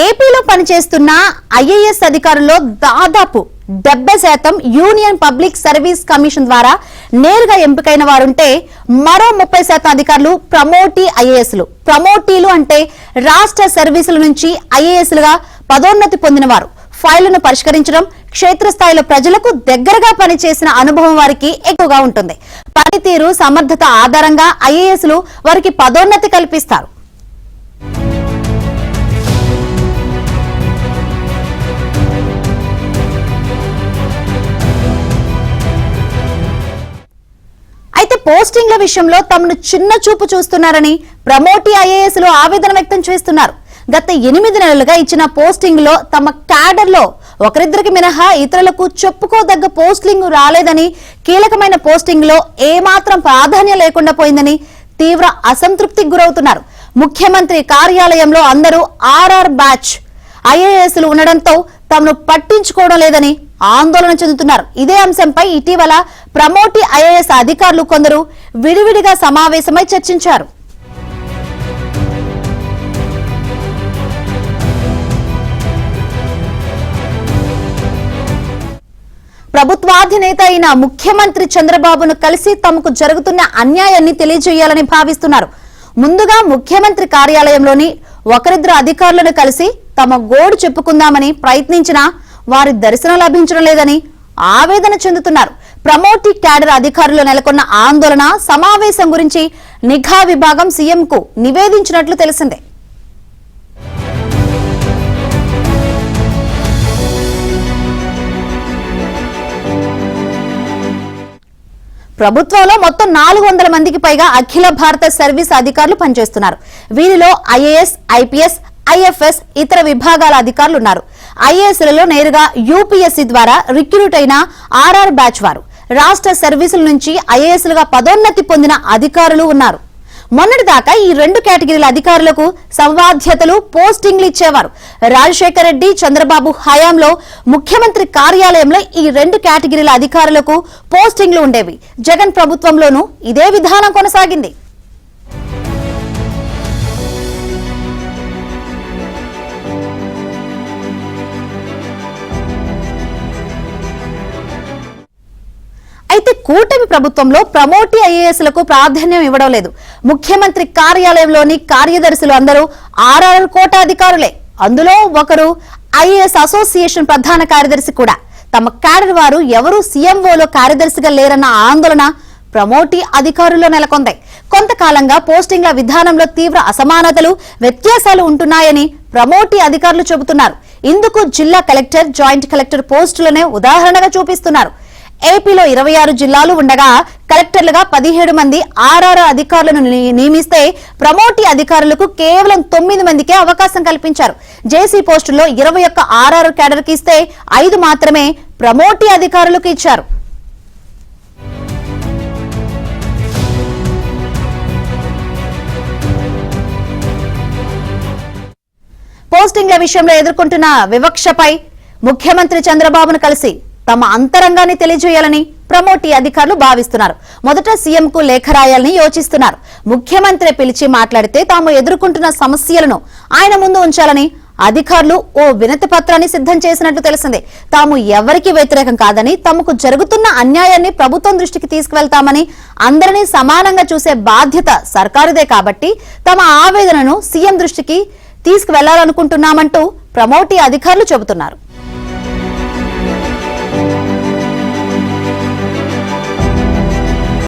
ఏపీలో పనిచేస్తున్న ఐఏఎస్ అధికారుల్లో దాదాపు 70% యూనియన్ పబ్లిక్ సర్వీస్ కమిషన్ ద్వారా నేరుగా ఎంపికైన వారుంటే మరో 30% అధికారులు ప్రమోటీ ఐఏఎస్లు. ప్రమోటీలు అంటే రాష్ట్ర సర్వీసుల నుంచి ఐఏఎస్లుగా పదోన్నతి పొందిన వారు. ఫైళ్లను పరిష్కరించడం, క్షేత్రస్థాయిలో ప్రజలకు దగ్గరగా పనిచేసిన అనుభవం వారికి ఎక్కువగా ఉంటుంది. పనితీరు, సమర్థత ఆధారంగా ఐఏఎస్లు వారికి పదోన్నతి కల్పిస్తారు. అయితే పోస్టింగ్ల విషయంలో తమను చిన్న చూపు చూస్తున్నారని ప్రమోటీ ఐఏఎస్లు ఆవేదన వ్యక్తం చేస్తున్నారు. గత 8 నెలలుగా ఇచ్చిన పోస్టింగ్ లో తమ క్యాడర్ లో ఒకరిద్దరికి మినహా ఇతరులకు చెప్పుకోదగ్గ పోస్టింగ్ రాలేదని, కీలకమైన పోస్టింగ్ లో ఏమాత్రం ప్రాధాన్యం లేకుండా పోయిందని తీవ్ర అసంతృప్తికి గురవుతున్నారు. ముఖ్యమంత్రి కార్యాలయంలో అందరూ ఆర్ఆర్ బ్యాచ్ ఐఏఎస్లు ఉండడంతో తమను పట్టించుకోవడం లేదని ఆందోళన చెందుతున్నారు. ఇదే అంశంపై ఇటీవల ప్రమోటీ ఐఏఎస్ అధికారులు కొందరు విడివిడిగా సమావేశమై చర్చించారు. ప్రభుత్వాధినేత అయిన ముఖ్యమంత్రి చంద్రబాబును కలిసి తమకు జరుగుతున్న అన్యాయాన్ని తెలియజేయాలని భావిస్తున్నారు. ముందుగా ముఖ్యమంత్రి కార్యాలయంలోని ఒకరిద్దరు అధికారులను కలిసి తమ గోడు చెప్పుకుందామని ప్రయత్నించినా వారి దర్శనం లభించడం లేదని ఆవేదన చెందుతున్నారు. ప్రమోటీ క్యాడర్ అధికారులు నెలకొన్న ఆందోళన సమావేశం గురించి నిఘా విభాగం సీఎంకు నివేదించినట్లు తెలిసిందే. ప్రభుత్వంలో మొత్తం 400 మందికి పైగా అఖిల భారత సర్వీస్ అధికారులు పనిచేస్తున్నారు. వీరిలో ఐఏఎస్, ఐపీఎస్, ఐఎఫ్ఎస్, ఇతర విభాగాల అధికారులు ఉన్నారు. ఐఏఎస్లలో నేరుగా యూపీఎస్సీ ద్వారా రిక్రూట్ అయిన ఆర్ఆర్ బ్యాచ్ వారు, రాష్ట్ర సర్వీసుల నుంచి ఐఏఎస్లుగా పదోన్నతి పొందిన అధికారులు ఉన్నారు. మొన్నటిదాకా ఈ 2 కేటగిరీల అధికారులకు సమబాధ్యతలు, పోస్టింగ్లు ఇచ్చేవారు. రాజశేఖర రెడ్డి, చంద్రబాబు హయాంలో ముఖ్యమంత్రి కార్యాలయంలో ఈ 2 కేటగిరీల అధికారులకు పోస్టింగ్లు ఉండేవి. జగన్ ప్రభుత్వంలోనూ ఇదే విధానం కొనసాగింది. అయితే కూటమి ప్రభుత్వంలో ప్రమోటీ ఐఏఎస్లకు ప్రాధాన్యం ఇవ్వడం లేదు. ముఖ్యమంత్రి కార్యాలయంలోని కార్యదర్శులు అందరూ ఆర్ఆర్ కోటా అధికారులే. అందులో ఒకరు ఐఏఎస్ అసోసియేషన్ ప్రధాన కార్యదర్శి కూడా. తమ క్యాడర్ వారు ఎవరూ సీఎంఓలో కార్యదర్శిగా లేరన్న ఆందోళన ప్రమోటీ అధికారుల్లో నెలకొంది. కొంతకాలంగా పోస్టింగ్ల విధానంలో తీవ్ర అసమానతలు, వ్యత్యాసాలు ఉంటున్నాయని ప్రమోటీ అధికారులు చెబుతున్నారు. ఇందుకు జిల్లా కలెక్టర్, జాయింట్ కలెక్టర్ పోస్టులనే ఉదాహరణగా చూపిస్తున్నారు. ఏపీలో 26 జిల్లాలు ఉండగా కలెక్టర్లుగా 17 మంది ఆర్ఆర్ అధికారులను నియమిస్తే ప్రమోటీ అధికారులకు కేవలం 9 మందికే అవకాశం కల్పించారు. జేసీ పోస్టుల్లో 21 ఆర్ఆర్ క్యాడర్ కి ఇస్తే 5 మాత్రమే ప్రమోటీ అధికారులకు ఇచ్చారు. పోస్టింగ్ల విషయంలో ఎదుర్కొంటున్న వివక్షపై ముఖ్యమంత్రి చంద్రబాబును కలిసి తమ అంతరంగాన్ని తెలియజేయాలని ప్రమోటీ అధికారులు భావిస్తున్నారు. మొదట సీఎంకు లేఖ రాయాలని యోచిస్తున్నారు. ముఖ్యమంత్రి పిలిచి మాట్లాడితే తాము ఎదుర్కొంటున్న సమస్యలను ఆయన ముందు ఉంచాలని అధికారులు ఓ వినతి పత్రాన్ని సిద్ధం చేసినట్లు తెలిసిందే. తాము ఎవరికి వ్యతిరేకం కాదని, తమకు జరుగుతున్న అన్యాయాన్ని ప్రభుత్వం దృష్టికి తీసుకువెళ్తామని, అందరినీ సమానంగా చూసే బాధ్యత సర్కారుదే కాబట్టి తమ ఆవేదనను సీఎం దృష్టికి తీసుకువెళ్లాలనుకుంటున్నామంటూ ప్రమోటీ అధికారులు చెబుతున్నారు.